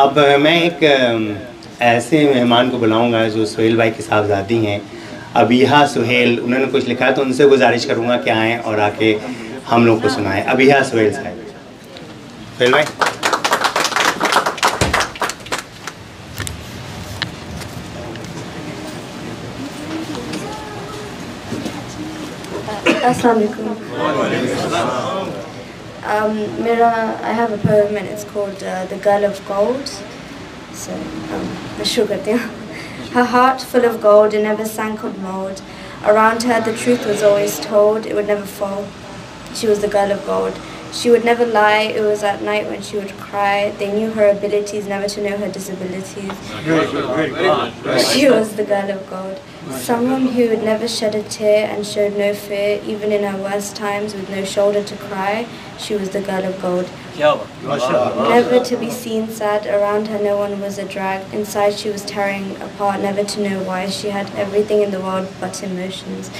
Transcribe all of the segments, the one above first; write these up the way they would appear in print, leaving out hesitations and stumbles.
अब मैं एक ऐसे मेहमान को बुलाऊंगा जो सुहेल भाई की साहबजादी हैं, अबीहा सुहेल। उन्होंने कुछ लिखा है तो उनसे गुजारिश करूंगा कि आएँ और आके हम लोग को सुनाएं। अबीहा सुहेल साहब। सुहेल भाई। Assalamu alaikum. I have a poem and it's called The Girl of Gold. So, her heart full of gold, it never sank or mold. Around her the truth was always told, it would never fall. She was the girl of gold. She would never lie, it was at night when she would cry. They knew her abilities, never to know her disabilities. She was the girl of gold. Someone who would never shed a tear and showed no fear, even in her worst times with no shoulder to cry. She was the girl of gold. Never to be seen sad, around her no one was a drag. Inside she was tearing apart, never to know why. She had everything in the world but emotions.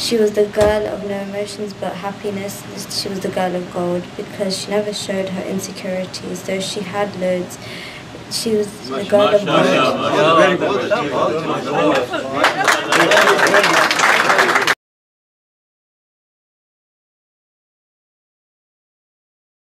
She was the girl of no emotions but happiness. She was the girl of gold because she never showed her insecurities, though she had loads. She was the girl of gold.